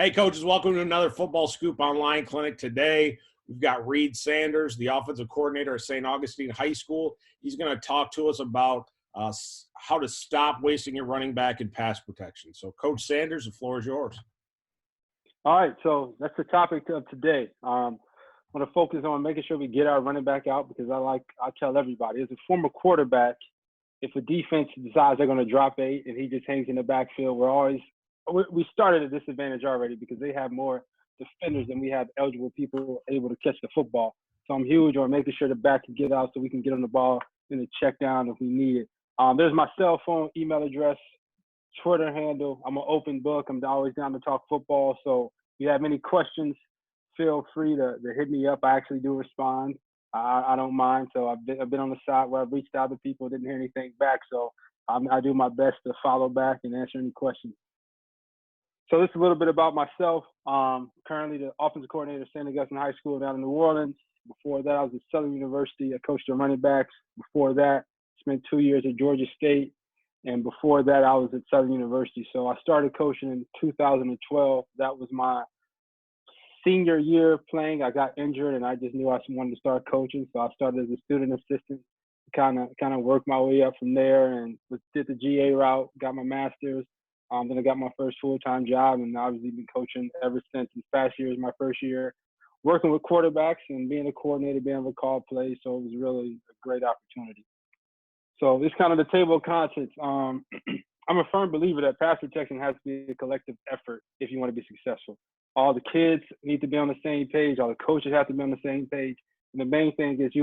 Hey, coaches, welcome to another Football Scoop Online clinic. Today, we've got Reid Sanders, the offensive coordinator at St. Augustine High School. He's going to talk to us about how to stop wasting your running back in pass protection. So, Coach Sanders, the floor is yours. All right, so that's the topic of today. I want to focus on making sure we get our running back out because I tell everybody, as a former quarterback, if a defense decides they're going to drop 8 and he just hangs in the backfield, we started at a disadvantage already because they have more defenders than we have eligible people able to catch the football. So I'm huge on making sure the back can get out so we can get on the ball in the check down if we need it. There's my cell phone, email address, Twitter handle. I'm an open book. I'm always down to talk football. So if you have any questions, feel free to hit me up. I actually do respond. I don't mind. So I've been on the side where I've reached out to people, didn't hear anything back. So I do my best to follow back and answer any questions. So this is a little bit about myself. Currently the offensive coordinator at St. Augustine High School down in New Orleans. Before that, I was at Southern University. I coached the running backs. Before that, spent 2 years at Georgia State. And before that, I was at Southern University. So I started coaching in 2012. That was my senior year playing. I got injured, and I just knew I wanted to start coaching. So I started as a student assistant, kind of worked my way up from there, and did the GA route, got my master's. Then I got my first full-time job, and obviously been coaching ever since. This past year is my first year working with quarterbacks and being a coordinator, being able to call plays. So it was really a great opportunity. So this kind of the table of contents. I'm a firm believer that pass protection has to be a collective effort if you want to be successful. All the kids need to be on the same page. All the coaches have to be on the same page. And the main thing is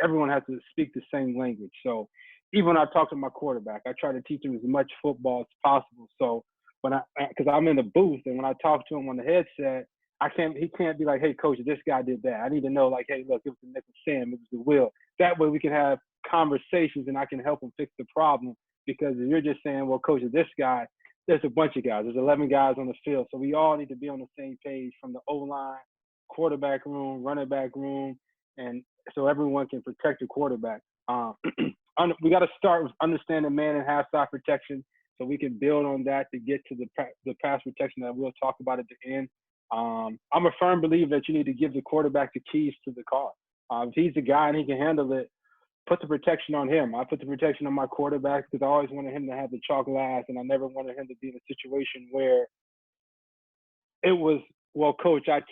everyone has to speak the same language. So even when I talk to my quarterback, I try to teach him as much football as possible. So because I'm in the booth and when I talk to him on the headset, he can't be like, hey, coach, this guy did that. I need to know, like, hey, look, it was the nickel Sam, it was the Will. That way we can have conversations and I can help him fix the problem. Because if you're just saying, well, coach, this guy, there's a bunch of guys. There's 11 guys on the field. So we all need to be on the same page from the O-line, quarterback room, running back room, and so everyone can protect the quarterback. We got to start with understanding man and half side protection so we can build on that to get to the pass protection that we'll talk about at the end. I'm a firm believer that you need to give the quarterback the keys to the car. If he's the guy and he can handle it, put the protection on him. I put the protection on my quarterback because I always wanted him to have the chalk last, and I never wanted him to be in a situation where it was, well, coach, I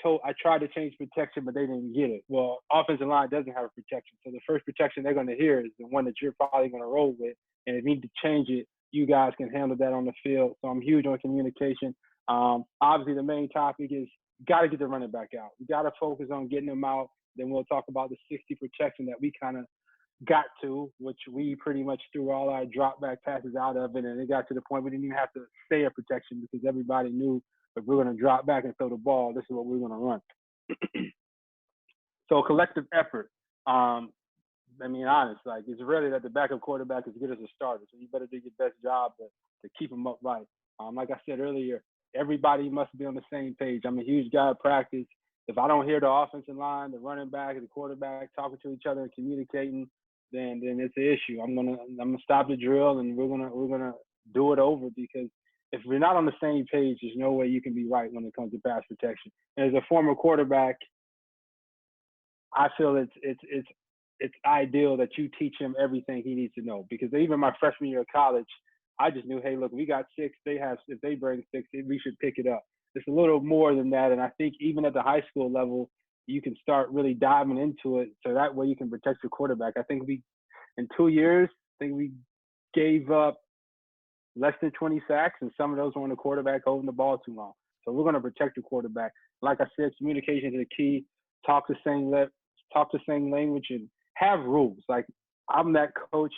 tried to change protection, but they didn't get it. Well, offensive line doesn't have a protection. So the first protection they're going to hear is the one that you're probably going to roll with. And if you need to change it, you guys can handle that on the field. So I'm huge on communication. Obviously, the main topic is got to get the running back out. We got to focus on getting them out. Then we'll talk about the 60 protection that we kind of got to, which we pretty much threw all our drop back passes out of it. And it got to the point we didn't even have to say a protection because everybody knew if we're going to drop back and throw the ball, this is what we're going to run. So collective effort. Honest, like it's really that the backup quarterback is good as a starter. So you better do your best job to keep them upright. Like I said earlier, everybody must be on the same page. I'm a huge guy at practice. If I don't hear the offensive line, the running back, the quarterback talking to each other and communicating, then it's an issue. I'm gonna stop the drill and we're gonna do it over because if we're not on the same page, there's no way you can be right when it comes to pass protection. And as a former quarterback, I feel it's ideal that you teach him everything he needs to know because even my freshman year of college, I just knew, hey, look, we got 6. If they bring 6, we should pick it up. It's a little more than that, and I think even at the high school level, you can start really diving into it so that way you can protect your quarterback. I think in 2 years, we gave up less than 20 sacks, and some of those were on the quarterback holding the ball too long. So we're going to protect the quarterback. Like I said, communication is the key. Talk the same language and have rules. Like I'm that coach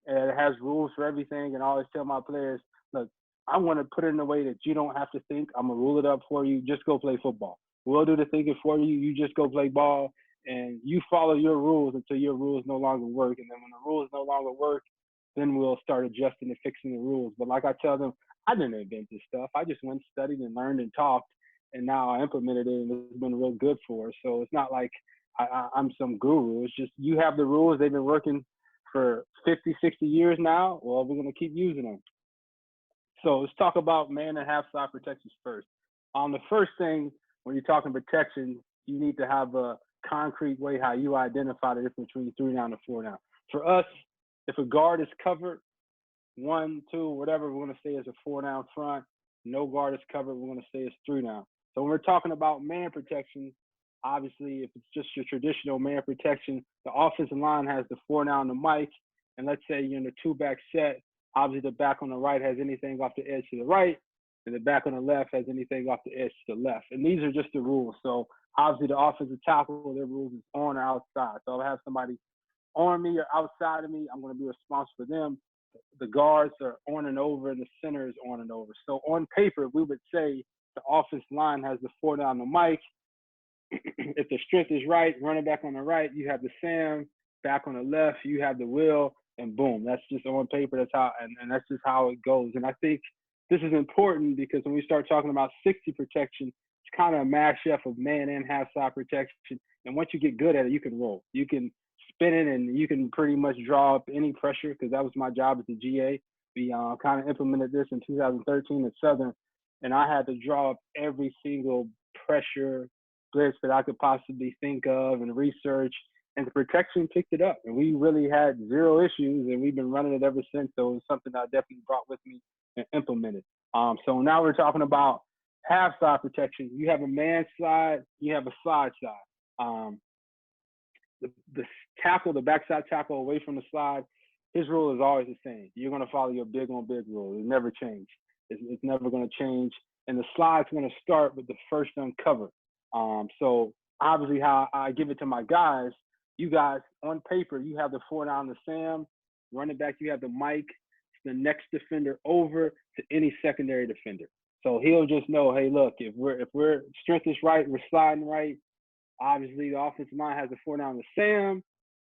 that has rules for everything and I always tell my players, look, I want to put it in a way that you don't have to think. I'm going to rule it up for you. Just go play football. We'll do the thinking for you. You just go play ball and you follow your rules until your rules no longer work. And then when the rules no longer work, then we'll start adjusting and fixing the rules. But like I tell them, I didn't invent this stuff. I just went, studied, and learned and talked, and now I implemented it, and it's been real good for us. So it's not like I'm some guru. It's just you have the rules. They've been working for 50, 60 years now. Well, we're going to keep using them. So let's talk about man and half side protections first. The first thing when you're talking protection, you need to have a concrete way how you identify the difference between 3 down and 4 down. For us, if a guard is covered, 1, 2, whatever, we're going to say is a 4 down front. No guard is covered, we're going to say it's 3 down. So when we're talking about man protection, obviously, if it's just your traditional man protection, the offensive line has the 4 down the mic, and let's say you're in a 2-back set. Obviously, the back on the right has anything off the edge to the right, and the back on the left has anything off the edge to the left. And these are just the rules. So obviously, the offensive tackle, their rules is on or outside. So I'll have somebody on me or outside of me, I'm going to be responsible for them. The guards are on and over, and the center is on and over. So on paper, we would say the offensive line has the 4 down the mic. If the strength is right, running back on the right, you have the Sam. Back on the left, you have the Will, and boom. That's just on paper. That's how, and that's just how it goes. And I think this is important because when we start talking about 60 protection, it's kind of a mashup of man and half side protection. And once you get good at it, you can roll. You can spin it, and you can pretty much draw up any pressure, because that was my job as the GA. We kind of implemented this in 2013 at Southern, and I had to draw up every single pressure blitz that I could possibly think of and research, and the protection picked it up, and we really had zero issues, and we've been running it ever since. So it was something that I definitely brought with me and implemented. So now we're talking about half side protection. You have a man slide, you have a slide side. The tackle, the backside tackle away from the slide, his rule is always the same. You're going to follow your big on big rule. It never change. It's never going to change. And the slide's going to start with the first uncover. So obviously how I give it to my guys, you guys on paper, you have the 4 down the Sam, running back, you have the Mike, the next defender over to any secondary defender. So he'll just know, hey, look, if we're strength is right, we're sliding right. Obviously, the offensive line has the 4 down the Sam.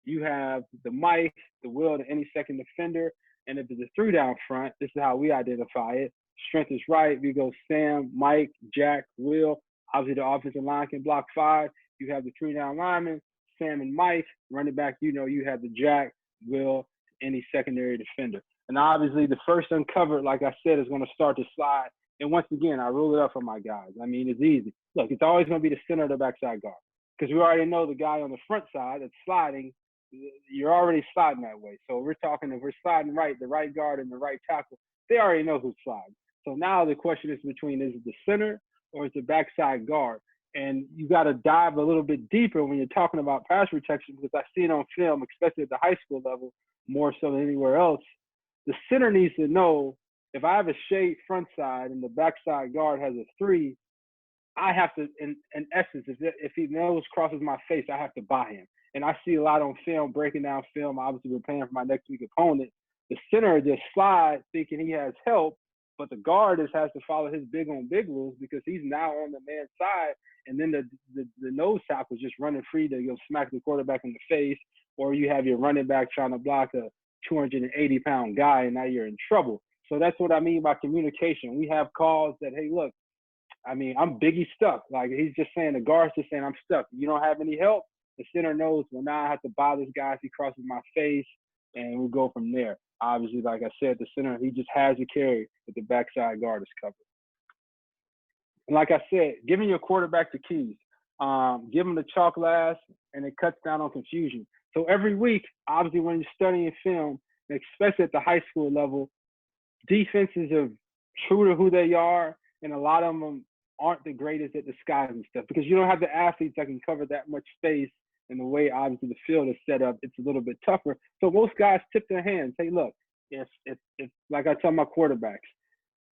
You have the Mike, the Will to any second defender. And if it's a 3 down front, this is how we identify it. Strength is right. We go Sam, Mike, Jack, Will. Obviously, the offensive line can block 5. You have the 3 down linemen, Sam and Mike. Running back, you know, you have the Jack, Will, any secondary defender. And obviously, the first uncovered, like I said, is going to start to slide. And once again, I rule it up for my guys. I mean, it's easy. Look, it's always going to be the center of the backside guard, because we already know the guy on the front side that's sliding, you're already sliding that way. So we're talking, if we're sliding right, the right guard and the right tackle, they already know who's sliding. So now the question is between, is it the center or is it the backside guard? And you got to dive a little bit deeper when you're talking about pass protection, because I see it on film, especially at the high school level, more so than anywhere else. The center needs to know, if I have a shade front side and the backside guard has a 3, I have to, in essence, if he nose crosses my face, I have to buy him. And I see a lot on film, breaking down film. Obviously, we're playing for my next week opponent. The center just slides thinking he has help, but the guard has to follow his big on big rules, because he's now on the man's side. And then the nose tackle is just running free to go smack the quarterback in the face, or you have your running back trying to block a 280-pound guy, and now you're in trouble. So that's what I mean by communication. We have calls that, hey, look, I mean, I'm Biggie stuck. Like, he's just saying, the guard's just saying, I'm stuck. You don't have any help? The center knows, well, now I have to buy this guy if he crosses my face, and we'll go from there. Obviously, like I said, the center, he just has to carry if the backside guard is covered. And like I said, giving your quarterback the keys. Give him the chalk last, and it cuts down on confusion. So every week, obviously, when you're studying film, especially at the high school level, defenses are true to who they are, and a lot of them aren't the greatest at disguising stuff, because you don't have the athletes that can cover that much space. And the way, obviously, the field is set up, it's a little bit tougher. So most guys tip their hands. Hey, look, if like I tell my quarterbacks,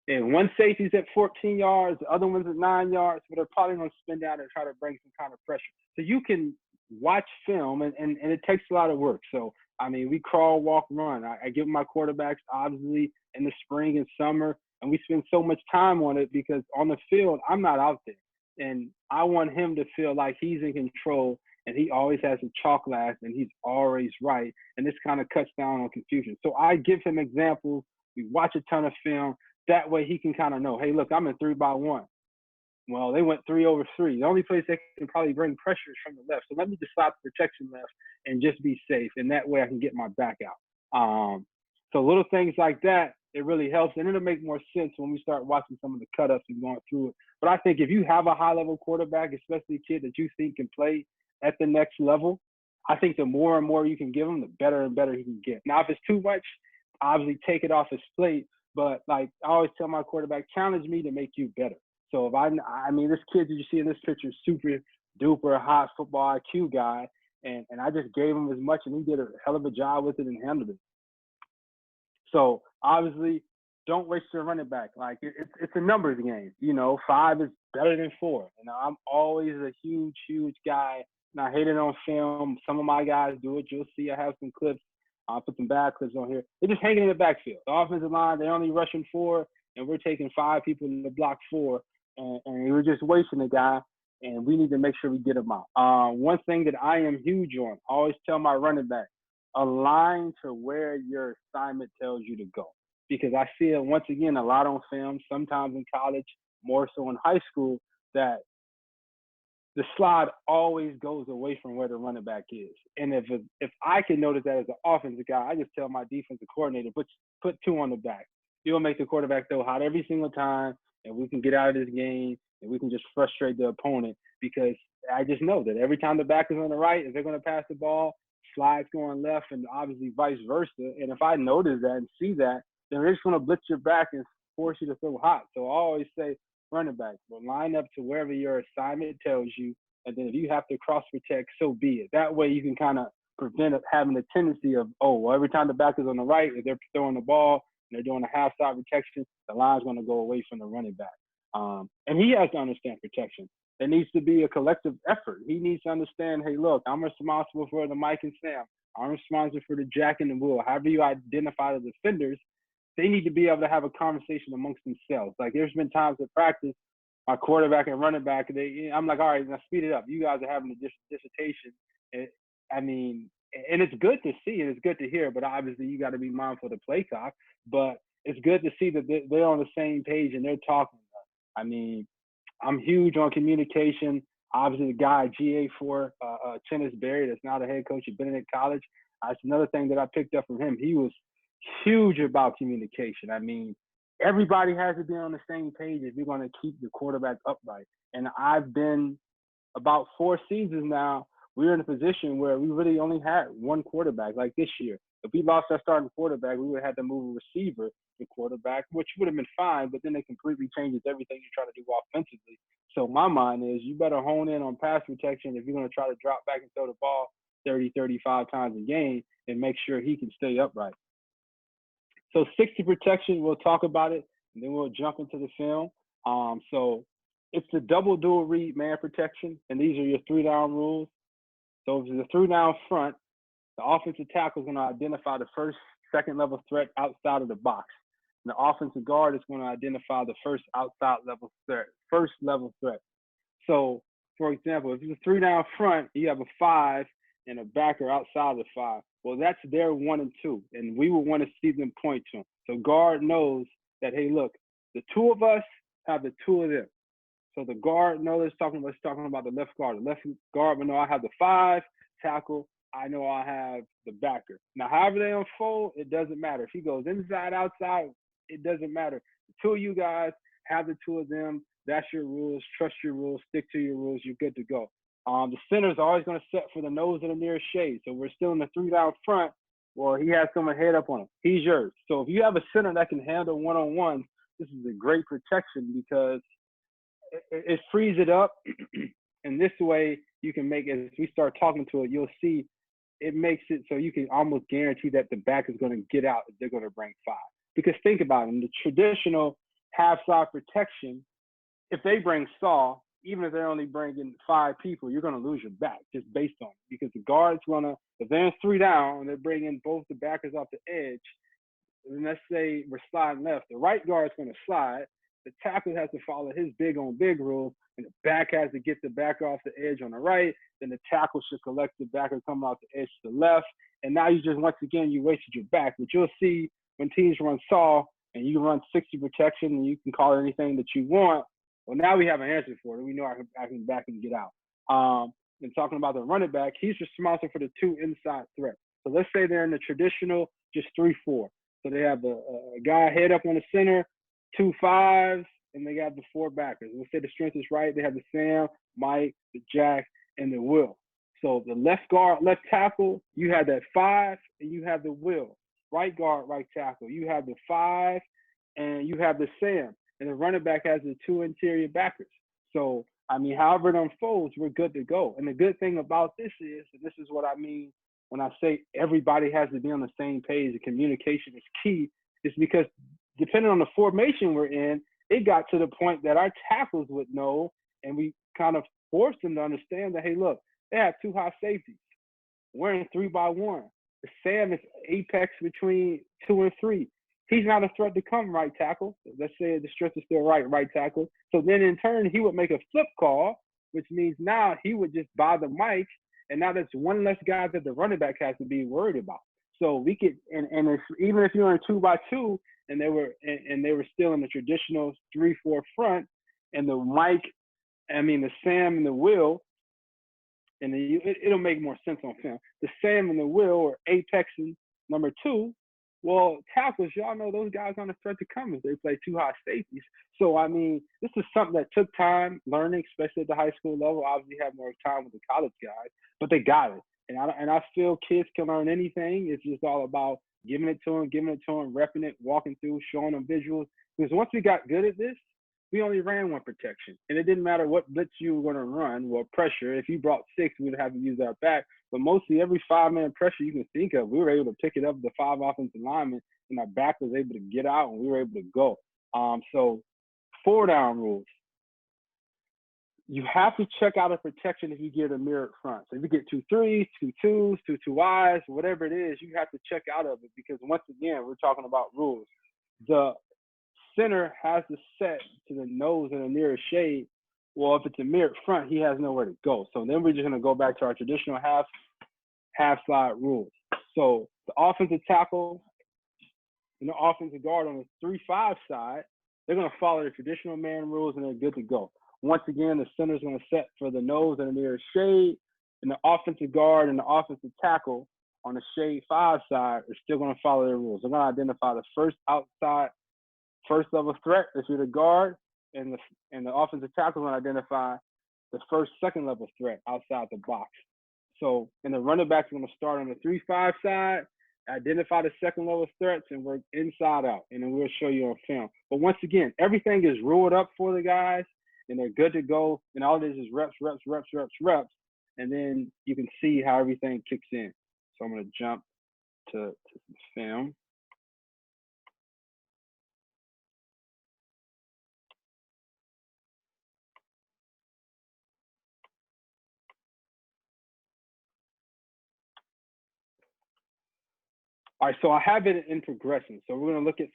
if one safety's at 14 yards, the other one's at 9 yards, but they're probably going to spin down and try to bring some kind of pressure. So you can watch film, and it takes a lot of work. So, I mean, we crawl, walk, run. I give my quarterbacks, obviously, in the spring and summer, and we spend so much time on it, because on the field, I'm not out there. And I want him to feel like he's in control, and he always has a chalk last, and he's always right. And this kind of cuts down on confusion. So I give him examples. We watch a ton of film. That way he can kind of know, hey, look, I'm in 3-by-1. Well, they went 3 over 3. The only place they can probably bring pressure is from the left. So let me just stop the protection left and just be safe. And that way I can get my back out. So little things like that, it really helps. And it'll make more sense when we start watching some of the cut-ups and going through it But I think if you have a high-level quarterback, especially a kid that you think can play at the next level, I think the more and more you can give him, the better and better he can get. Now, if it's too much, obviously take it off his plate. But like I always tell my quarterback, challenge me to make you better. So if I mean, this kid that you see in this picture, super duper hot football IQ guy, and I just gave him as much, and he did a hell of a job with it and handled it. So obviously, don't waste your running back. Like it's a numbers game. 5 is better than 4. I'm always a huge guy. And I hate it on film. Some of my guys do it. You'll see I have some clips. I'll put some bad clips on here. They're just hanging in the backfield. The offensive line, they're only rushing 4, and we're taking 5 people in the block 4, and we're just wasting the guy, and we need to make sure we get him out. One thing that I am huge on, I always tell my running back, align to where your assignment tells you to go. Because I see it, once again, a lot on film, sometimes in college, more so in high school, that the slide always goes away from where the running back is. And if I can notice that as an offensive guy, I just tell my defensive coordinator, put 2 on the back. You'll make the quarterback throw hot every single time, and we can get out of this game, and we can just frustrate the opponent, because I just know that every time the back is on the right, if they're going to pass the ball, slide's going left, and obviously vice versa. And if I notice that and see that, then they're just going to blitz your back and force you to throw hot. So I always say, running back, but line up to wherever your assignment tells you, and then if you have to cross protect, so be it. That way you can kind of prevent having a tendency of, every time the back is on the right, if they're throwing the ball and they're doing a half side protection, the line's going to go away from the running back. And he has to understand protection. There needs to be a collective effort. He needs to understand, hey, look, I'm responsible for the Mike and Sam. I'm responsible for the Jack and the Will. However you identify the defenders, they need to be able to have a conversation amongst themselves. Like, there's been times at practice, my quarterback and running back, I'm like, all right, now speed it up. You guys are having a dissertation. And it's good to see and it's good to hear, but obviously you got to be mindful of the play clock. But it's good to see that they're on the same page and they're talking. I mean, I'm huge on communication. Obviously, the guy GA for Tennis Berry, that's now the head coach at Benedict College. That's another thing that I picked up from him. He was huge about communication. I mean, everybody has to be on the same page if you're going to keep the quarterback upright. And I've been about 4 seasons now, we're in a position where we really only had one quarterback. Like this year, if we lost our starting quarterback, we would have had to move a receiver to quarterback, which would have been fine, but then it completely changes everything you try to do offensively. So my mind is you better hone in on pass protection if you're going to try to drop back and throw the ball 30, 35 times a game, and make sure he can stay upright. So 60 protection, we'll talk about it, and then we'll jump into the film. So it's the double dual read man protection, and these are your 3-down rules. So if it's a 3-down front, the offensive tackle is going to identify the first, second level threat outside of the box. And the offensive guard is going to identify the first level threat. So, for example, if it's a 3-down front, you have a 5 and a backer outside of the 5. Well, that's their 1 and 2, and we would want to see them point to them. So guard knows that, hey, look, the 2 of us have the 2 of them. So the guard knows it's talking about the left guard. The left guard will know I have the 5 tackle. I know I have the backer. Now, however they unfold, it doesn't matter. If he goes inside, outside, it doesn't matter. The 2 of you guys have the 2 of them. That's your rules. Trust your rules. Stick to your rules. You're good to go. The center is always going to set for the nose of the nearest shade. So we're still in the 3-down front, or he has someone head up on him. He's yours. So if you have a center that can handle one-on-one, this is a great protection because it frees it up. And this way you can make it, as we start talking to it, you'll see it makes it so you can almost guarantee that the back is going to get out if they're going to bring 5. Because think about it, in the traditional half-side protection, if they bring Saw, even if they're only bringing 5 people, you're going to lose your back just based on it. Because the guard's going to, if they're in 3 down and they're bringing both the backers off the edge, and let's say we're sliding left, the right guard's going to slide, the tackle has to follow his big on big rule, and the back has to get the backer off the edge on the right, then the tackle should collect the backer coming off the edge to the left, and now you just, once again, you wasted your back. But you'll see when teams run Saw, and you run 60 protection, and you can call it anything that you want, well, now we have an answer for it. We know I can back and get out. And talking about the running back, he's responsible for the 2 inside threats. So let's say they're in the traditional just 3-4. So they have a guy head up on the center, 2 5s, and they got the 4 backers. Let's say the strength is right. They have the Sam, Mike, the Jack, and the Will. So the left guard, left tackle, you have that 5, and you have the Will. Right guard, right tackle, you have the 5, and you have the Sam. And the running back has the 2 interior backers. So, I mean, however it unfolds, we're good to go. And the good thing about this is, and this is what I mean when I say everybody has to be on the same page and communication is key, is because depending on the formation we're in, it got to the point that our tackles would know, and we kind of forced them to understand that, hey, look, they have 2 high safeties. We're in 3-by-1. The Sam is apex between 2 and 3. He's not a threat to come right tackle. Let's say the strength is still right tackle. So then in turn, he would make a flip call, which means now he would just buy the mic, and now there's one less guy that the running back has to be worried about. So we could, and if, even if you're in 2-by-2, and they were still in the traditional 3-4 front, and the Sam and the Will, and it'll make more sense on film. The Sam and the Will are apexing number 2. Well, tackles, y'all know those guys aren't a threat to come if they play 2 high safeties. So, I mean, this is something that took time learning, especially at the high school level. Obviously, have more time with the college guys, but they got it. And I feel kids can learn anything. It's just all about giving it to them, repping it, walking through, showing them visuals. Because once we got good at this, we only ran 1 protection. And it didn't matter what blitz you were going to run or pressure. If you brought 6, we'd have to use our back. But mostly every 5-man pressure you can think of, we were able to pick it up with the 5 offensive linemen, and our back was able to get out, and we were able to go. So 4-down rules. You have to check out a protection if you get a mirrored front. So if you get 2 3s, 2 2s, 2 2Is, whatever it is, you have to check out of it, because once again, we're talking about rules. The center has to set to the nose and the nearest shade. Well, if it's a mirrored front, he has nowhere to go. So then we're just going to go back to our traditional half slide rules. So the offensive tackle and the offensive guard on the 3-5 side, they're going to follow the traditional man rules, and they're good to go. Once again, the center is going to set for the nose and the nearest shade, and the offensive guard and the offensive tackle on the shade 5 side are still going to follow their rules. They're going to identify the first level threat if you're the guard, and the offensive tackle is going to identify the second level threat outside the box. So, and the running back is going to start on the 3-5 side, identify the second level threats, and work inside out. And then we'll show you on film. But once again, everything is ruled up for the guys, and they're good to go. And all it is reps. And then you can see how everything kicks in. So I'm going to jump to film. All right, so I have it in progression. So we're going to look at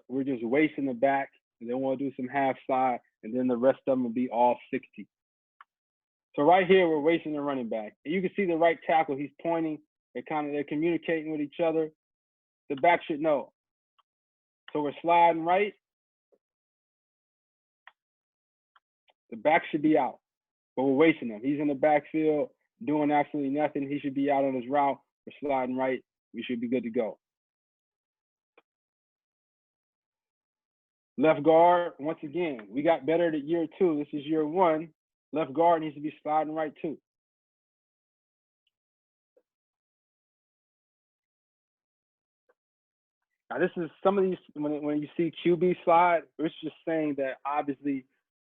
we're just wasting the back, and then we'll do some half slide, and then the rest of them will be all 60. So right here, we're wasting the running back. And you can see the right tackle, he's pointing. They're communicating with each other. The back should know. So we're sliding right. The back should be out, but we're wasting him. He's in the backfield doing absolutely nothing. He should be out on his route. We're sliding right. We should be good to go. Left guard, once again, we got better at year 2. This is year 1. Left guard needs to be sliding right too. Now this is some of these, when you see QB slide, it's just saying that obviously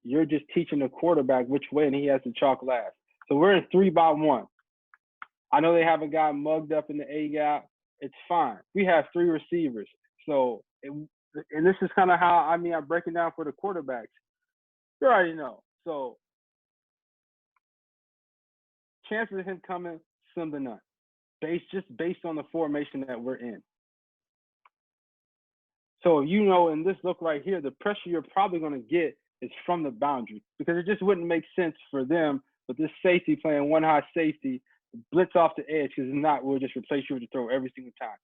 you're just teaching the quarterback which way, and he has to chalk last. So we're in 3-by-1. I know they have a guy mugged up in the A gap. It's fine. We have 3 receivers. So, and this is kind of how, I'm breaking down for the quarterbacks. You already know. So chances of him coming, slim to none. Based on the formation that we're in. So you know, in this look right here, the pressure you're probably going to get is from the boundary, because it just wouldn't make sense for them with this safety playing 1 high safety, blitz off the edge, because if not, we'll just replace you with the throw every single time.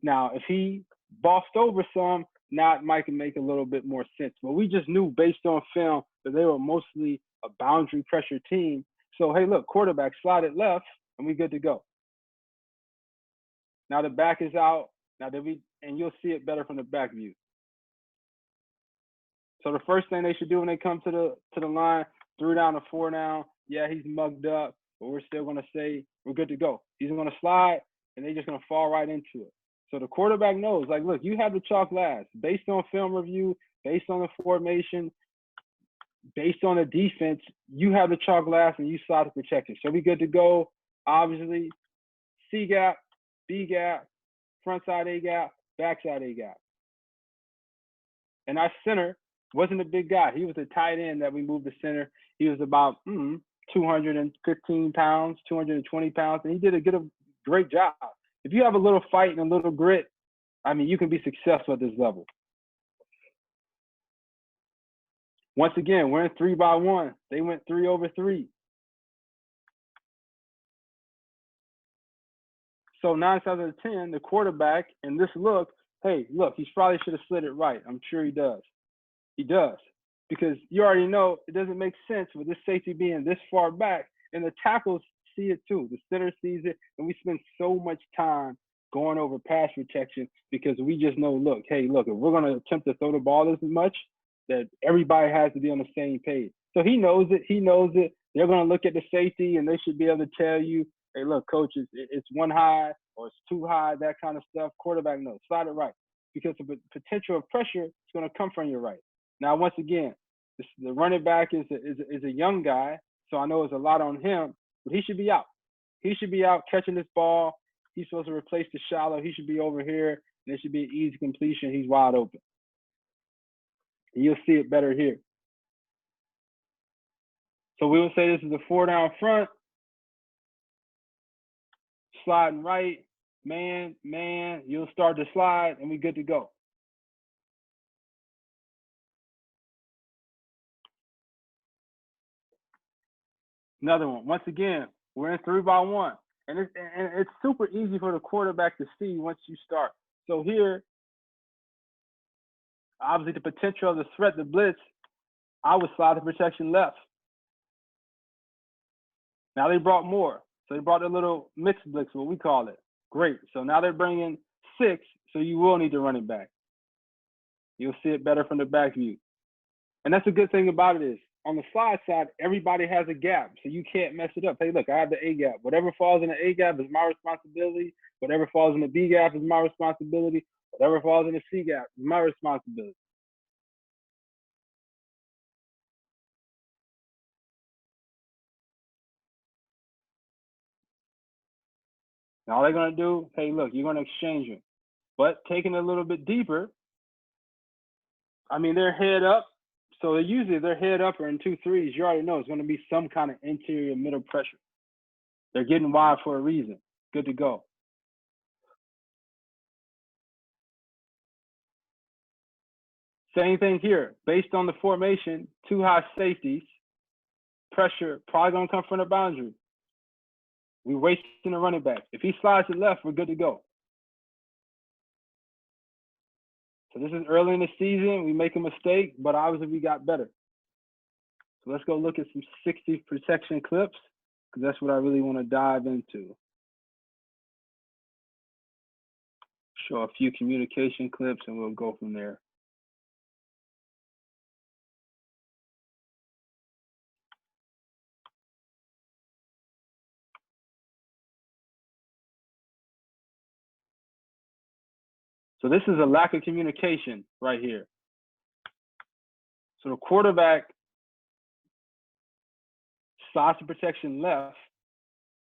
Now, if he bossed over some, now it might make a little bit more sense. But we just knew based on film that they were mostly a boundary pressure team. So, hey, look, quarterback, slide it left, and we good to go. Now the back is out. Now and you'll see it better from the back view. So the first thing they should do when they come to the line, 3 down to 4 down, yeah, he's mugged up, but we're still going to say we're good to go. He's going to slide, and they're just going to fall right into it. So the quarterback knows, like, look, you have the chalk last. Based on film review, based on the formation, based on the defense, you have the chalk last, and you slide to protection. So we good to go. Obviously, C gap, B gap, front side A gap, back side A gap. And our center wasn't a big guy. He was a tight end that we moved to center. He was about 215 pounds, 220 pounds, and he did a great job. If you have a little fight and a little grit, I mean, you can be successful at this level. Once again, we're in 3-by-1. They went 3 over 3. So 9 times out of 10, the quarterback in this look, hey, look, he probably should have slid it right. I'm sure he does. He does. Because you already know it doesn't make sense with this safety being this far back, and the tackles see it too. The center sees it, and we spend so much time going over pass protection because we just know, look, hey, look, if we're going to attempt to throw the ball as much, that everybody has to be on the same page. So he knows it. He knows it. They're going to look at the safety, and they should be able to tell you, hey, look, coach, it's 1 high or it's 2 high, that kind of stuff. Quarterback knows. Slide it right. Because the potential of pressure is going to come from your right. Now, once again, the running back is a young guy, so I know it's a lot on him, but he should be out. He should be out catching this ball. He's supposed to replace the shallow. He should be over here, and it should be an easy completion. He's wide open. And you'll see it better here. So we would say this is a 4 down front, sliding right, man, you'll start to slide, and we're good to go. Another one. Once again, we're in 3-by-1. And it's super easy for the quarterback to see once you start. So here, obviously the potential of the threat, the blitz, I would slide the protection left. Now they brought more. So they brought a little mixed blitz, what we call it. Great. So now they're bringing 6, so you will need to run it back. You'll see it better from the back view. And that's a good thing about it is, on the slide side, everybody has a gap, so you can't mess it up. Hey, look, I have the A gap. Whatever falls in the A gap is my responsibility. Whatever falls in the B gap is my responsibility. Whatever falls in the C gap is my responsibility. Now all they're going to do, hey, look, you're going to exchange them. But taking it a little bit deeper, I mean, they're head up. So usually they're head up or in 2-3s. You already know it's going to be some kind of interior middle pressure. They're getting wide for a reason. Good to go. Same thing here. Based on the formation, 2 high safeties, pressure probably going to come from the boundary. We're wasting the running back. If he slides to the left, we're good to go. So this is early in the season. We make a mistake, but obviously we got better. So let's go look at some 60 protection clips because that's what I really want to dive into. Show a few communication clips and we'll go from there. So this is a lack of communication right here. So the quarterback slides to protection left,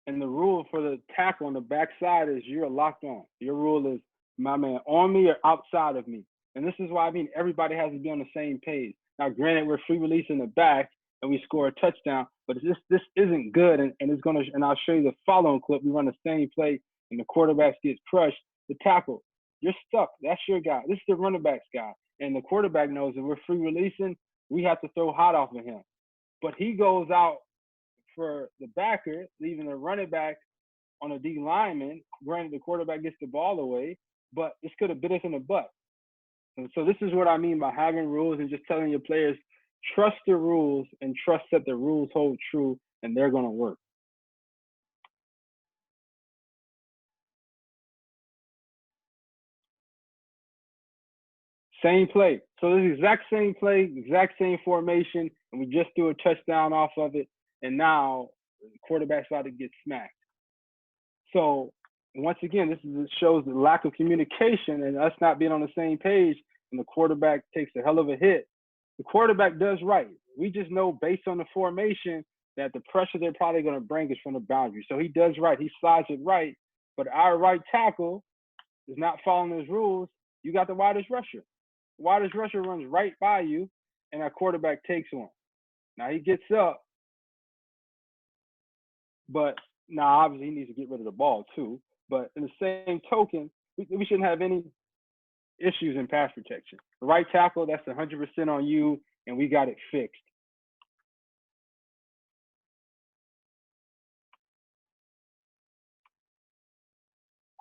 and the rule for the tackle on the backside is you're locked on. Your rule is, my man, on me or outside of me. And this is why I mean everybody has to be on the same page. Now, granted, we're free releasing the back and we score a touchdown, but this isn't good. And it's gonna. And I'll show you the following clip. We run the same play, and the quarterback gets crushed. The tackle, you're stuck. That's your guy. This is the running back's guy, and the quarterback knows that we're free releasing. We have to throw hot off of him, but he goes out for the backer, leaving the running back on a D lineman. Granted, the quarterback gets the ball away, but this could have bit us in the butt. And so this is what I mean by having rules and just telling your players, trust the rules and trust that the rules hold true and they're going to work. Same play. So this exact same play, exact same formation, and we just threw a touchdown off of it, and now the quarterback's about to get smacked. So once again, this shows the lack of communication and us not being on the same page, and the quarterback takes a hell of a hit. The quarterback does right. We just know based on the formation that the pressure they're probably going to bring is from the boundary. So he does right. He slides it right, but our right tackle is not following his rules. You got the widest rusher. The widest rusher runs right by you, and our quarterback takes one. Now he gets up, but now obviously he needs to get rid of the ball too. But in the same token, we shouldn't have any issues in pass protection. The right tackle, that's 100% on you, and we got it fixed.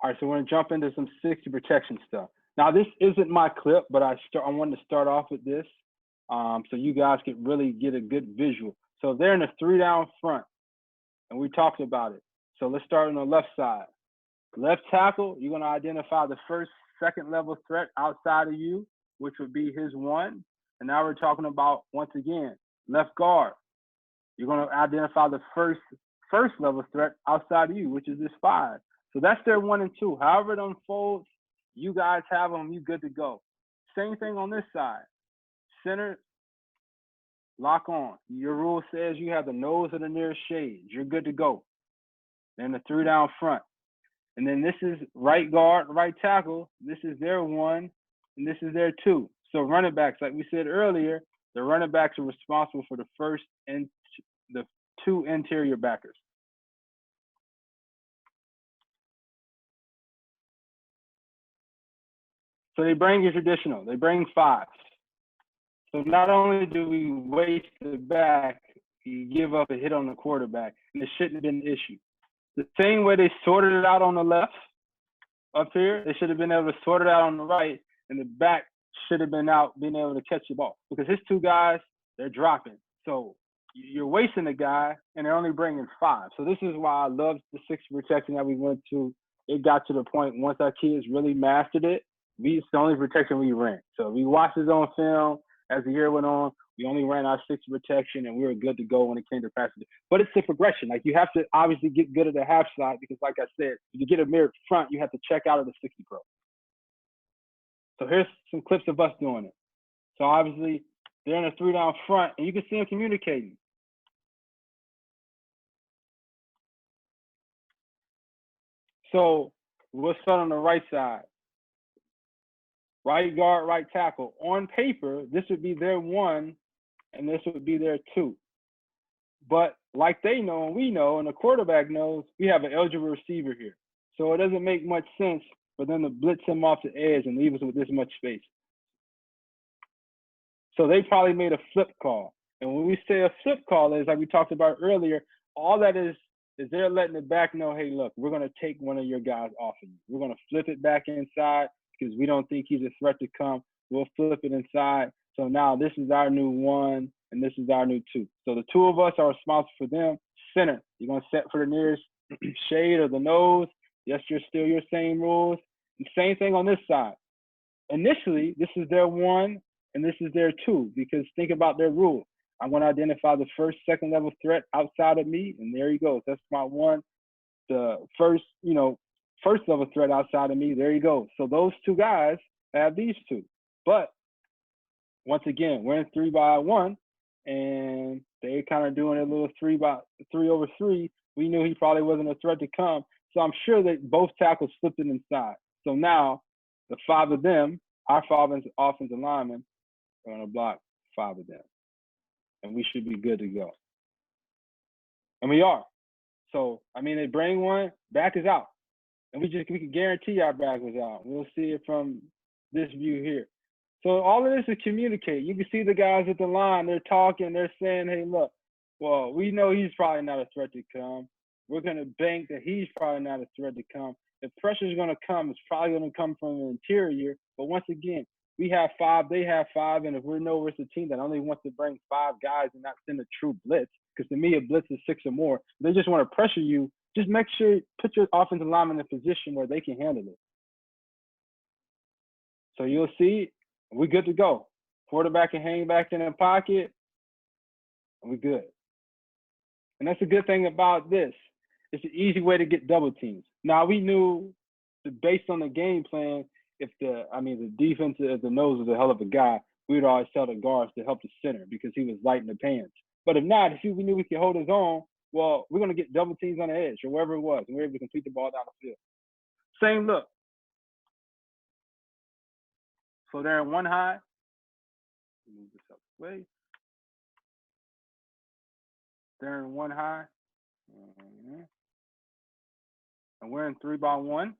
All right, so we're gonna jump into some 60 protection stuff. Now this isn't my clip, but I wanted to start off with this so you guys could really get a good visual. So they're in a 3-down front, and we talked about it. So let's start on the left side. Left tackle, you're gonna identify the first, second level threat outside of you, which would be his 1. And now we're talking about, once again, left guard. You're gonna identify the first level threat outside of you, which is this 5. So that's their 1 and 2. However it unfolds, you guys have them, you good to go. Same thing on this side. Center, lock on. Your rule says you have the nose of the nearest shades. You're good to go. Then the 3-down front. And then this is right guard, right tackle. This is their 1, and this is their 2. So running backs, like we said earlier, the running backs are responsible for the first and the 2 interior backers. So they bring your traditional, they bring 5s. So not only do we waste the back, you give up a hit on the quarterback, and it shouldn't have been an issue. The same way they sorted it out on the left up here, they should have been able to sort it out on the right, and the back should have been out being able to catch the ball. Because his 2 guys, they're dropping. So you're wasting a guy, and they're only bringing 5. So this is why I love the 60 protection that we went to. It got to the point once our kids really mastered it, it's the only protection we ran. So we watched his own film as the year went on. We only ran our 60 protection, and we were good to go when it came to passing. But it's a progression. Like, you have to obviously get good at the half slide because, like I said, if you get a mirrored front, you have to check out of the 60 pro. So here's some clips of us doing it. So obviously, they're in a 3-down front, and you can see them communicating. So we'll start on the right side. Right guard, right tackle. On paper, this would be their 1, and this would be their 2. But like they know, and we know, and the quarterback knows, we have an eligible receiver here. So it doesn't make much sense for them to blitz him off the edge and leave us with this much space. So they probably made a flip call. And when we say a flip call is, like we talked about earlier, all that is they're letting the back know, hey, look, we're going to take one of your guys off of you. We're going to flip it back inside because we don't think he's a threat to come. We'll flip it inside. So now this is our new 1, and this is our new 2. So the 2 of us are responsible for them. Center, you're going to set for the nearest shade or the nose. Yes, you're still your same rules. The same thing on this side. Initially, this is their 1, and this is their 2, because think about their rule. I'm going to identify the first, second level threat outside of me, and there he goes. That's my 1. The first level threat outside of me, there you go. So those 2 guys have these 2. But once again, we're in 3-by-1, and they kind of doing a little 3-over-3. We knew he probably wasn't a threat to come. So I'm sure that both tackles slipped it inside. So now the 5 of them, our 5 offensive linemen, are going to block 5 of them. And we should be good to go. And we are. So, I mean, they bring 1, back is out. And we can guarantee our back was out. We'll see it from this view here. So all of this is communicate. You can see the guys at the line, they're talking, they're saying, hey, look, well, we know he's probably not a threat to come. We're going to bank that he's probably not a threat to come. If pressure is going to come, it's probably going to come from the interior. But once again, we have 5, they have 5, and if we know it's a team that only wants to bring 5 guys and not send a true blitz, because to me a blitz is 6 or more, they just want to pressure you, just make sure, put your offensive lineman in a position where they can handle it. So you'll see We good to go. Quarterback can hang back in the pocket, and we good. And that's a good thing about this. It's an easy way to get double teams. Now we knew that based on the game plan, if the defense at the nose was a hell of a guy, we would always tell the guards to help the center because he was light in the pants. But if not, if we knew we could hold his own, well, we're going to get double teams on the edge or wherever it was, and we're able to complete the ball down the field. Same look. So they're in one high. Move this up the way. They're in one high. And we're in 3-by-1.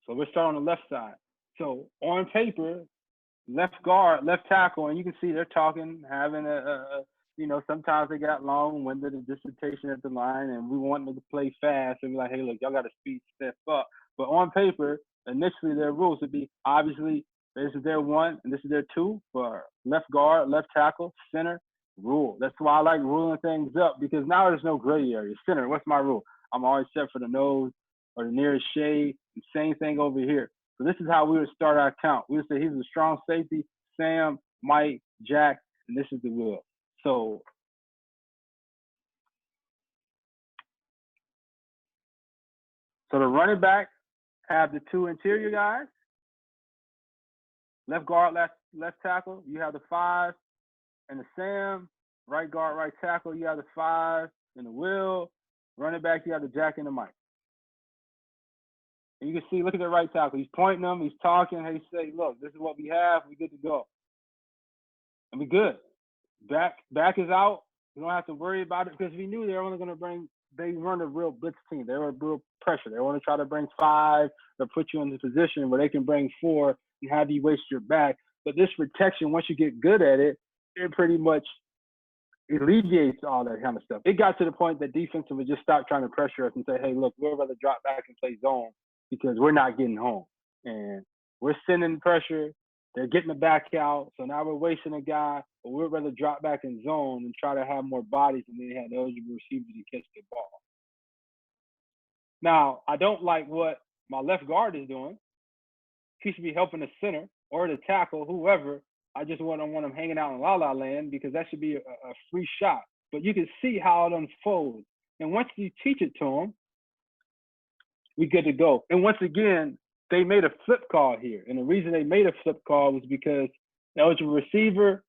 So we're starting on the left side. So on paper, left guard, left tackle, and you can see they're talking, having sometimes they got long-winded and dissertation at the line, and we want them to play fast and be like, hey, look, y'all got to speed step up. But on paper, initially their rules would be obviously this is their 1 and this is their 2 for left guard, left tackle, center, rule. That's why I like ruling things up because now there's no gray area. Center, what's my rule? I'm always set for the nose or the nearest shade. And same thing over here. So this is how we would start our count. We would say he's a strong safety, Sam, Mike, Jack, and this is the will. So the running back have the 2 interior guys. Left guard, left tackle, you have the 5 and the Sam. Right guard, right tackle, you have the 5 and the Will. Running back, you have the Jack and the Mike. And you can see, look at the right tackle. He's pointing them, he's talking. He say, look, this is what we have. We good to go. And we good. Back is out. We don't have to worry about it because we knew they were only going to they run a real blitz team. They were a real pressure. They want to try to bring 5 or put you in the position where they can bring 4 and have you waste your back. But this protection, once you get good at it, it pretty much alleviates all that kind of stuff. It got to the point that defensive would just stop trying to pressure us and say, hey, look, we'd rather drop back and play zone because we're not getting home. And we're sending pressure. They're getting the back out. So now we're wasting a guy, but we'd rather drop back in zone and try to have more bodies and then have eligible receivers to catch the ball. Now, I don't like what my left guard is doing. He should be helping the center or the tackle, whoever. I just don't want him hanging out in la-la land because that should be a free shot. But you can see how it unfolds. And once you teach it to them, we good to go. And once again, they made a flip call here. And the reason they made a flip call was because the eligible receiver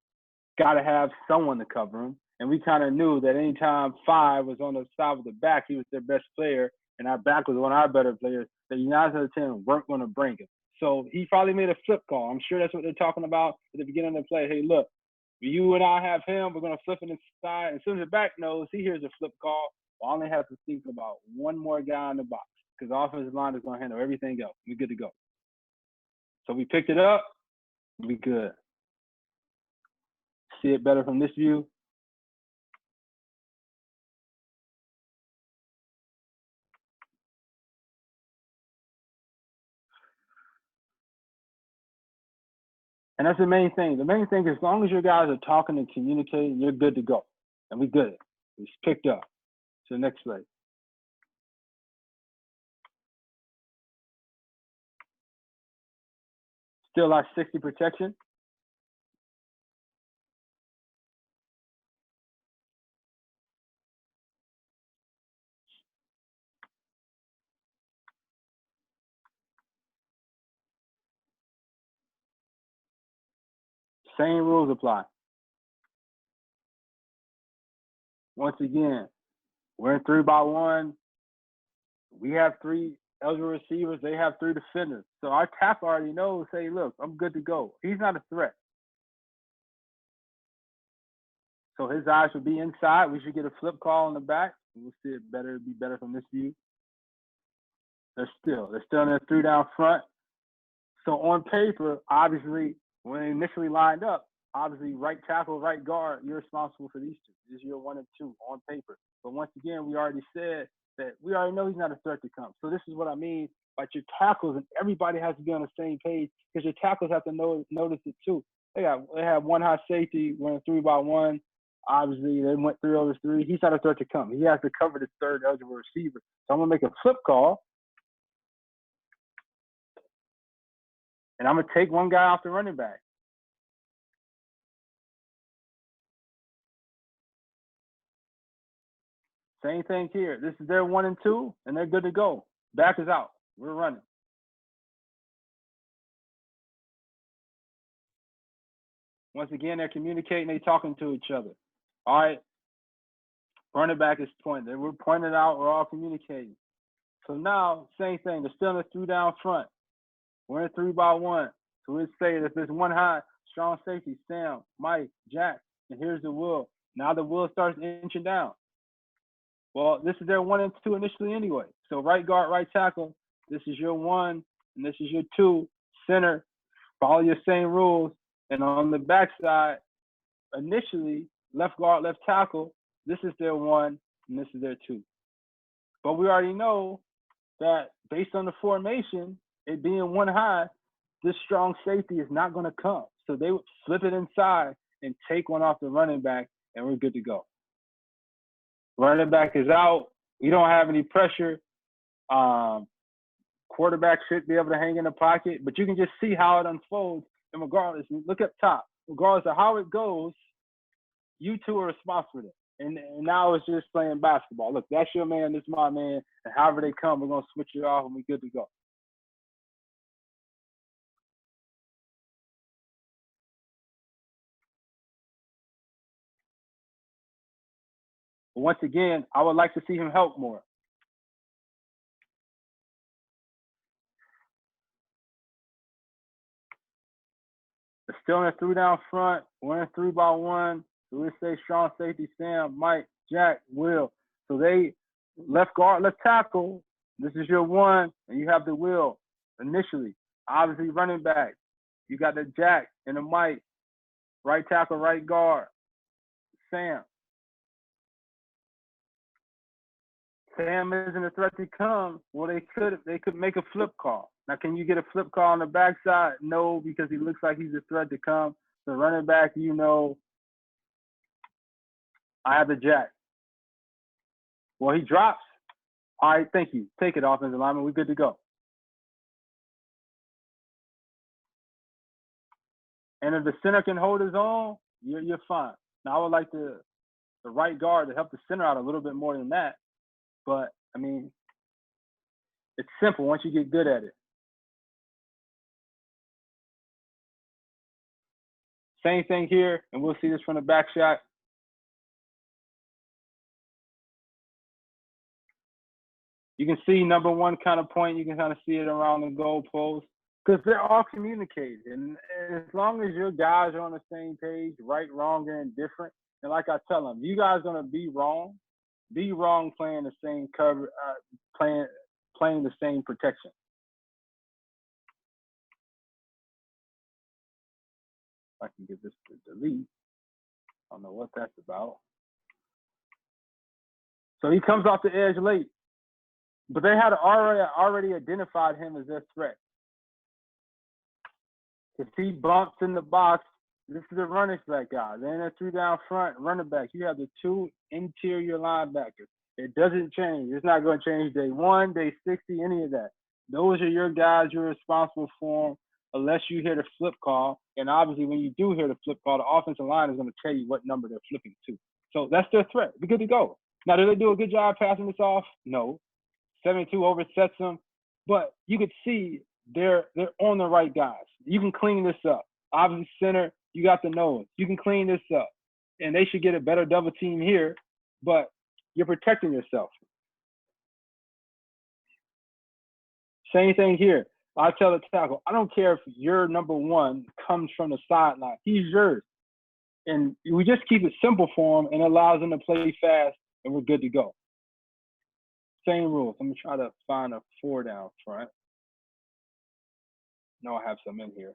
got to have someone to cover him. And we kind of knew that anytime 5 was on the side of the back, he was their best player, and our back was one of our better players, that 9 out of 10 weren't going to bring him. So he probably made a flip call. I'm sure that's what they're talking about at the beginning of the play. Hey, look, you and I have him. We're going to flip it inside. As soon as the back knows, he hears a flip call. Well, I only have to think about one more guy in the box because the offensive line is going to handle everything else. We're good to go. So we picked it up. We good. See it better from this view. And that's the main thing. The main thing is as long as your guys are talking and communicating, you're good to go. And we good. It's picked up. To the next play. Still like 60 protection. Same rules apply. Once again, we're in 3-by-1. We have 3 eligible receivers. They have 3 defenders. So our tackle already knows, say, look, I'm good to go. He's not a threat. So his eyes should be inside. We should get a flip call in the back. We'll see it better, be better from this view. They're still in their 3 down front. So on paper, obviously, when they initially lined up, obviously right tackle, right guard, you're responsible for these 2. This is your 1 and 2 on paper. But once again, we already said that we already know he's not a threat to come. So this is what I mean. Like your tackles, and everybody has to be on the same page because your tackles have to notice it too. They have 1 high safety, we're in 3-by-1. Obviously, they went 3 over 3. He's not a threat to come. He has to cover the third eligible receiver. So I'm going to make a flip call. And I'm going to take one guy off the running back. Same thing here. This is their 1 and 2, and they're good to go. Back is out. We're running. Once again, they're communicating. They're talking to each other. All right. Running back is pointing. We're pointing out. We're all communicating. So now, same thing. They're still in the 3 down front. We're in 3 by 1. So let's say that if there's one high, strong safety, Sam, Mike, Jack, and here's the Will. Now the Will starts inching down. Well, this is their 1 and 2 initially anyway. So right guard, right tackle, this is your 1, and this is your 2. Center, follow your same rules. And on the backside, initially, left guard, left tackle, this is their 1, and this is their 2. But we already know that based on the formation, it being 1 high, this strong safety is not going to come. So they would flip it inside and take one off the running back, and we're good to go. Running back is out. We don't have any pressure. Quarterback should be able to hang in the pocket, but you can just see how it unfolds. And regardless, look up top. Regardless of how it goes, you two are responsible for it. And now it's just playing basketball. Look, that's your man, this is my man, and however they come, we're going to switch it off, and we're good to go. But once again, I would like to see him help more. They're still in a 3 down front. We're in 3 by 1. So let's say strong safety, Sam, Mike, Jack, Will. So they left guard, left tackle. This is your 1, and you have the Will initially. Obviously, running back. You got the Jack and the Mike. Right tackle, right guard. Sam. Sam isn't a threat to come. Well, they could make a flip call. Now, can you get a flip call on the backside? No, because he looks like he's a threat to come. The running back, you know, I have the Jack. Well, he drops. All right, thank you. Take it, offensive lineman. We're good to go. And if the center can hold his own, you're fine. Now, I would like the right guard to help the center out a little bit more than that. But, I mean, it's simple once you get good at it. Same thing here, and we'll see this from the back shot. You can see number 1 kind of point. You can kind of see it around the goalpost because they're all communicating. And as long as your guys are on the same page, right, wrong, and indifferent, and like I tell them, you guys are going to be wrong playing the same cover, playing the same protection. If I can get this to delete. I don't know what that's about. So he comes off the edge late, but they had already identified him as their threat. If he bumps in the box, this is a running back guy. Then a 3 down front running back. You have the 2 interior linebackers. It doesn't change. It's not going to change day 1, day 60, any of that. Those are your guys. You're responsible for them unless you hear the flip call. And obviously, when you do hear the flip call, the offensive line is going to tell you what number they're flipping to. So that's their threat. We're good to go. Now, did they do a good job passing this off? No. 72 oversets them. But you could see they're on the right guys. You can clean this up. Obviously, center, you got the nose. You can clean this up. And they should get a better double team here, but you're protecting yourself. Same thing here. I tell the tackle, I don't care if your number 1 comes from the sideline. He's yours. And we just keep it simple for him and allows him to play fast, and we're good to go. Same rules. I'm going to try to find a 4 down front. No, I have some in here.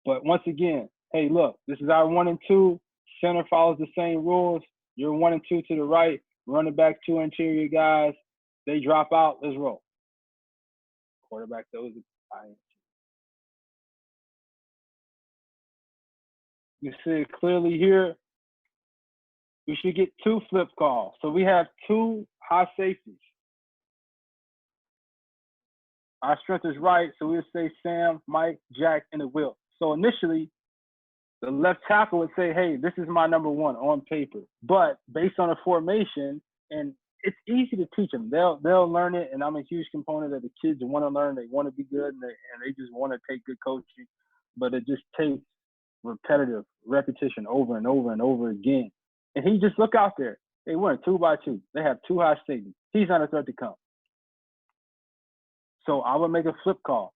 But once again, hey, look, this is our 1 and 2. Center follows the same rules. You're 1 and 2 to the right. Running back 2 interior guys. They drop out. Let's roll. Quarterback those. You see it clearly here. We should get 2 flip calls. So we have 2 high safeties. Our strength is right, so we'll say Sam, Mike, Jack, and the Will. So initially, the left tackle would say, hey, this is my number 1 on paper. But based on a formation, and it's easy to teach them. They'll learn it, and I'm a huge component that the kids want to learn. They want to be good, and they just want to take good coaching. But it just takes repetitive repetition over and over and over again. And he just look out there. They win 2 by 2. They have 2 high safeties. He's not a threat to come. So I would make a flip call.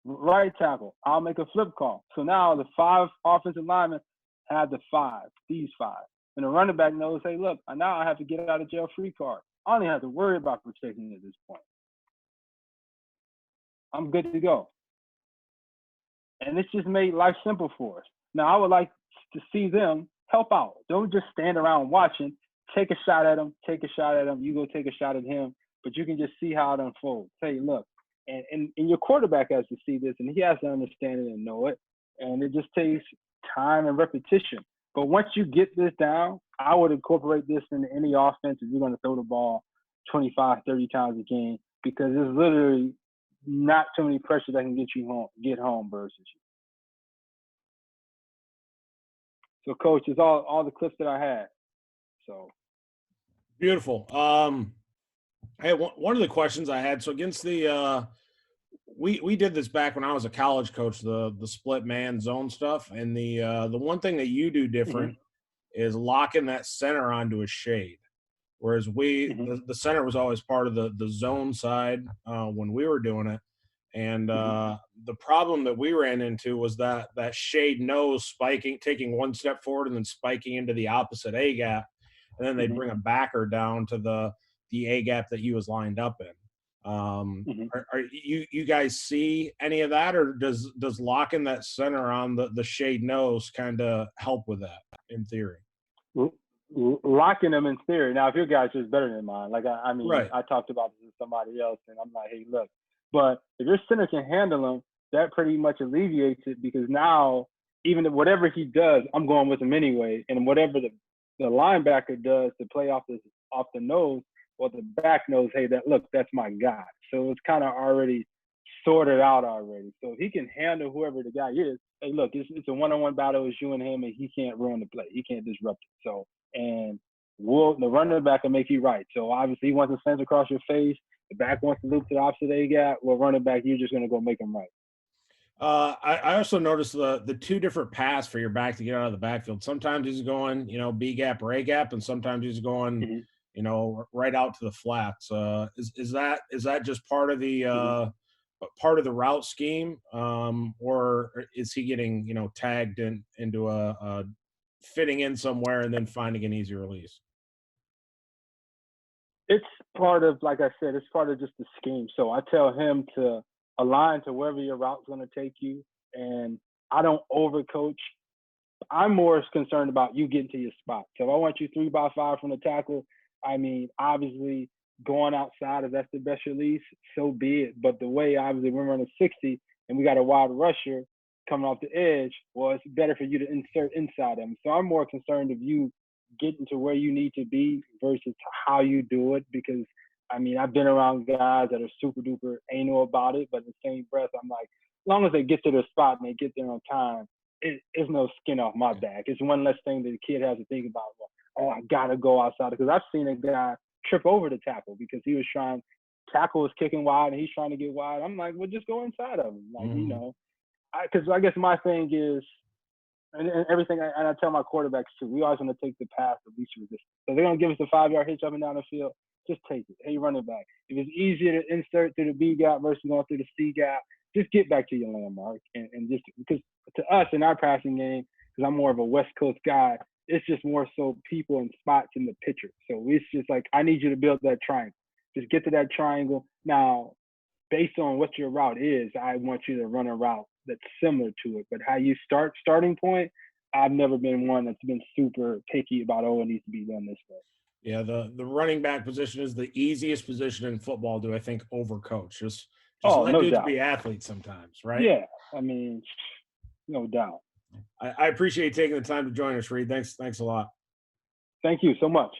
Right tackle, I'll make a flip call. So now the 5 offensive linemen have these 5. And the running back knows, hey, look, now I have to get out of jail free card. I don't even have to worry about protecting at this point. I'm good to go. And this just made life simple for us. Now, I would like to see them help out. Don't just stand around watching. Take a shot at him. You go take a shot at him. But you can just see how it unfolds. Hey, look, and your quarterback has to see this, and he has to understand it and know it. And it just takes time and repetition. But once you get this down, I would incorporate this into any offense if you're going to throw the ball 25, 30 times a game, because there's literally not too many pressure that can get home versus you. So, Coach, it's all the clips that I had. So beautiful. Hey, one of the questions I had. So against the we did this back when I was a college coach, the split man zone stuff, and the one thing that you do different is locking that center onto a shade, whereas the center was always part of the zone side when we were doing it. And the problem that we ran into was that shade nose spiking, taking one step forward and then spiking into the opposite A gap, and then they'd bring a backer down to the A gap that he was lined up in. Are you guys see any of that, or does locking that center on the shade nose kind of help with that in theory? Locking them in theory. Now, if your guy's just better than mine, like I mean, right. I talked about this with somebody else, and I'm like, hey, look. But if your center can handle him, that pretty much alleviates it, because now, even if whatever he does, I'm going with him anyway. And whatever the linebacker does to play off the nose, well, the back knows, hey, that's my guy. So it's kind of already sorted out already. So if he can handle whoever the guy is, hey, look, it's a one-on-one battle. It's you and him, and he can't ruin the play. He can't disrupt it. So, and the running back will make you right. So obviously he wants to send across your face. The back wants to loop to the opposite A gap. Well, running back, you're just going to go make him right. I also noticed the 2 different paths for your back to get out of the backfield. Sometimes he's going, B gap or A gap, and sometimes he's going, right out to the flats. Is that just part of the route scheme, or is he getting tagged into a fitting in somewhere and then finding an easy release? It's part of, like I said, it's part of just the scheme. So I tell him to align to wherever your route's going to take you, and I don't overcoach. I'm more concerned about you getting to your spot. So if I want you 3 by 5 from the tackle, I mean, obviously going outside, if that's the best release, so be it. But the way, obviously, we're running 60 and we got a wide rusher coming off the edge, well, it's better for you to insert inside them. So I'm more concerned of you getting to where you need to be versus how you do it, because, I mean, I've been around guys that are super duper anal about it, but in the same breath, I'm like, as long as they get to their spot and they get there on time, it's no skin off my back. It's one less thing that the kid has to think about. Oh, I gotta go outside, because I've seen a guy trip over the tackle because he was tackle was kicking wide and he's trying to get wide. I'm like, well, just go inside of him, like because I guess my thing is, and everything, and I tell my quarterbacks too, we always want to take the path of least resistance. So they're gonna give us a 5-yard hitch up and down the field. Just take it. Hey, running back. If it's easier to insert through the B gap versus going through the C gap, just get back to your landmark. And just because to us in our passing game, because I'm more of a West Coast guy, it's just more so people and spots in the picture. So it's just like, I need you to build that triangle. Just get to that triangle. Now, based on what your route is, I want you to run a route that's similar to it. But how you starting point, I've never been one that's been super picky about, it needs to be done this way. Yeah, the running back position is the easiest position in football to, I think, overcoach. Just let dudes be athletes sometimes, right? Yeah, I mean, no doubt. I appreciate you taking the time to join us, Reid. Thanks a lot. Thank you so much.